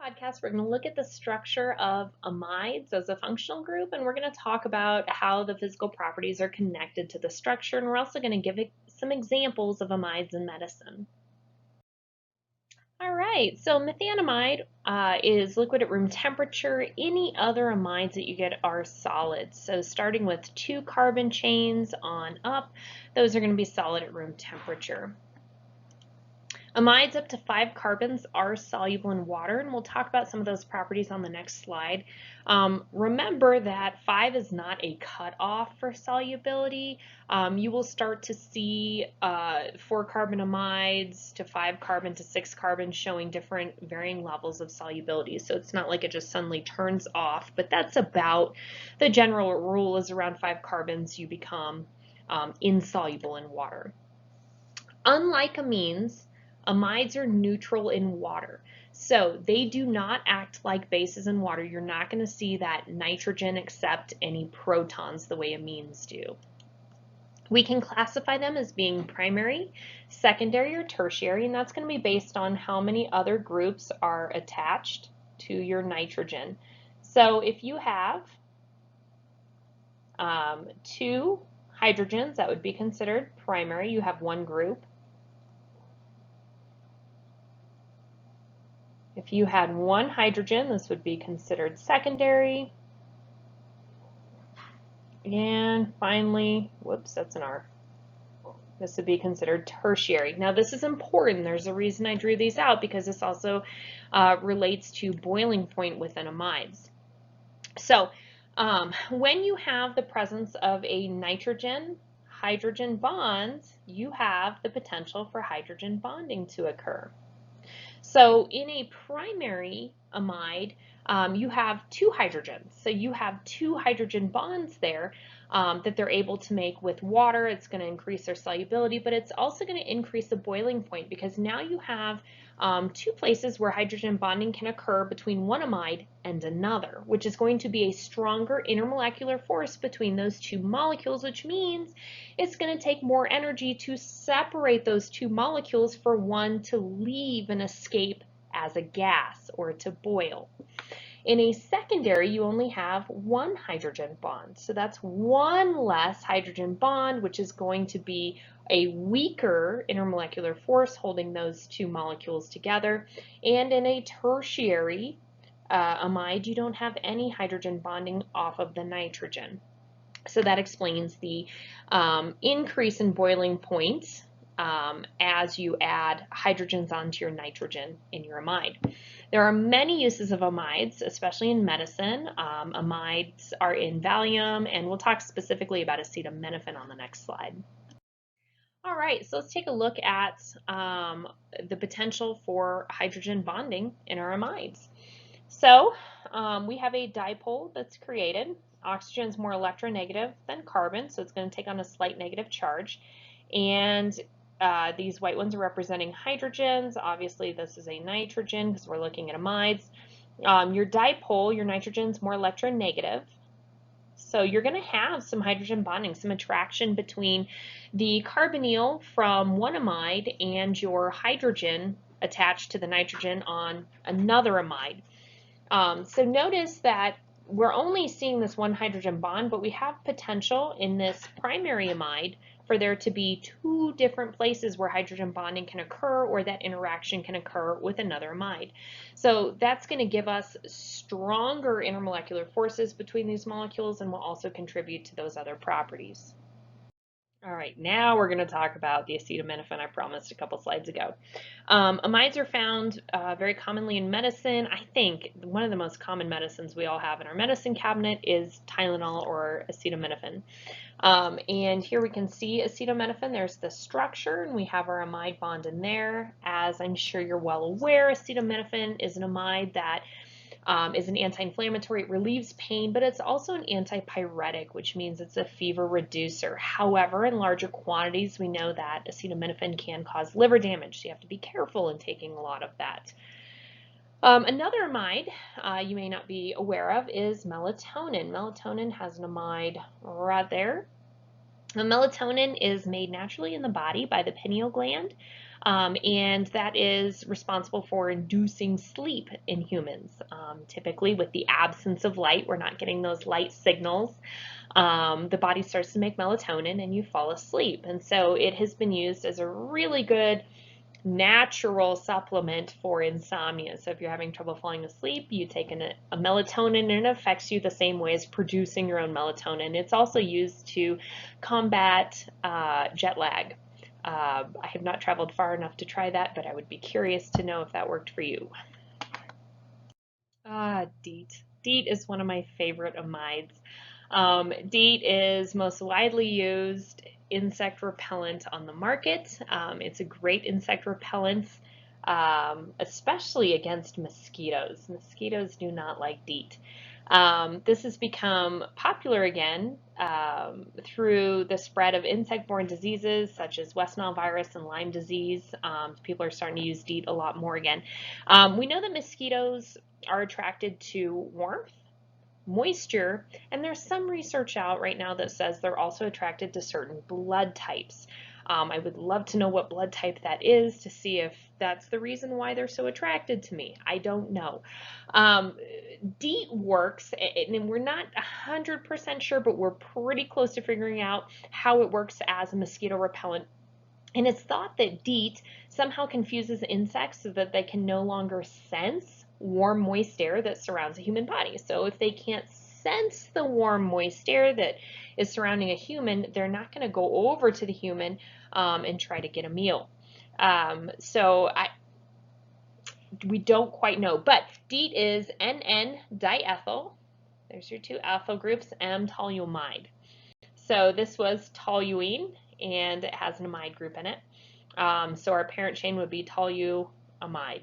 podcast, we're going to look at the structure of amides as a functional group, and we're going to talk about how the physical properties are connected to the structure, and we're also going to give some examples of amides in medicine. All right, so methanamide is liquid at room temperature. Any other amides that you get are solids. So starting with 2 carbon chains on up, those are going to be solid at room temperature. Amides up to 5 carbons are soluble in water, and we'll talk about some of those properties on the next slide. Remember that 5 is not a cutoff for solubility. You will start to see 4 carbon amides to 5 carbon to 6 carbon showing different varying levels of solubility. So it's not like it just suddenly turns off, but that's about the general rule is around 5 carbons you become insoluble in water. Unlike amines, amides are neutral in water. So they do not act like bases in water. You're not going to see that nitrogen accept any protons the way amines do. We can classify them as being primary, secondary, or tertiary, and that's going to be based on how many other groups are attached to your nitrogen. So if you have 2 hydrogens, that would be considered primary. You have 1 group. If you had 1 hydrogen, this would be considered secondary. And finally, whoops, that's an R. This would be considered tertiary. Now this is important. There's a reason I drew these out because this also relates to boiling point within amides. So when you have the presence of a nitrogen-hydrogen bond, you have the potential for hydrogen bonding to occur. So in a primary amide, you have 2 hydrogens. So you have 2 hydrogen bonds there that they're able to make with water. It's going to increase their solubility, but it's also going to increase the boiling point because now you have 2 places where hydrogen bonding can occur between one amide and another, which is going to be a stronger intermolecular force between those 2 molecules, which means it's going to take more energy to separate those 2 molecules for one to leave and escape as a gas or to boil. In a secondary, you only have 1 hydrogen bond. So that's 1 less hydrogen bond, which is going to be a weaker intermolecular force holding those 2 molecules together. And in a tertiary amide, you don't have any hydrogen bonding off of the nitrogen. So that explains the increase in boiling points as you add hydrogens onto your nitrogen in your amide. There are many uses of amides, especially in medicine. Amides are in Valium, and we'll talk specifically about acetaminophen on the next slide. All right, so let's take a look at the potential for hydrogen bonding in our amides. So we have a dipole that's created. Oxygen is more electronegative than carbon, so it's going to take on a slight negative charge. And these white ones are representing hydrogens. Obviously, this is a nitrogen because we're looking at amides. Your dipole, your nitrogen is more electronegative. So you're going to have some hydrogen bonding, some attraction between the carbonyl from one amide and your hydrogen attached to the nitrogen on another amide. So notice that we're only seeing this 1 hydrogen bond, but we have potential in this primary amide for there to be 2 different places where hydrogen bonding can occur or that interaction can occur with another amide. So that's going to give us stronger intermolecular forces between these molecules and will also contribute to those other properties. All right, now we're going to talk about the acetaminophen I promised a couple slides ago. Amides are found very commonly in medicine. I think one of the most common medicines we all have in our medicine cabinet is Tylenol or acetaminophen. And here we can see acetaminophen. There's the structure, and we have our amide bond in there. As I'm sure you're well aware, acetaminophen is an amide that is an anti-inflammatory. It relieves pain, but it's also an antipyretic, which means it's a fever reducer. However, in larger quantities, we know that acetaminophen can cause liver damage, so you have to be careful in taking a lot of that. Another amide you may not be aware of is melatonin. Melatonin has an amide right there. Melatonin is made naturally in the body by the pineal gland. and that is responsible for inducing sleep in humans. Typically, with the absence of light, we're not getting those light signals. The body starts to make melatonin and you fall asleep. And so it has been used as a really good natural supplement for insomnia. So if you're having trouble falling asleep, you take a melatonin and it affects you the same way as producing your own melatonin. It's also used to combat jet lag. I have not traveled far enough to try that, but I would be curious to know if that worked for you. DEET. DEET is one of my favorite amides. DEET is most widely used insect repellent on the market. It's a great insect repellent, especially against mosquitoes. Mosquitoes do not like DEET. This has become popular again through the spread of insect-borne diseases such as West Nile virus and Lyme disease. People are starting to use DEET a lot more again. We know that mosquitoes are attracted to warmth, moisture, and there's some research out right now that says they're also attracted to certain blood types. I would love to know what blood type that is to see if that's the reason why they're so attracted to me. I don't know. DEET works, and we're not 100% sure, but we're pretty close to figuring out how it works as a mosquito repellent. And it's thought that DEET somehow confuses insects so that they can no longer sense warm, moist air that surrounds a human body. So if they can't sense the warm, moist air that is surrounding a human, they're not going to go over to the human and try to get a meal. We don't quite know, but DEET is NN-diethyl. There's your two alpha groups, M-toluamide. So this was toluene, and it has an amide group in it. So our parent chain would be toluamide.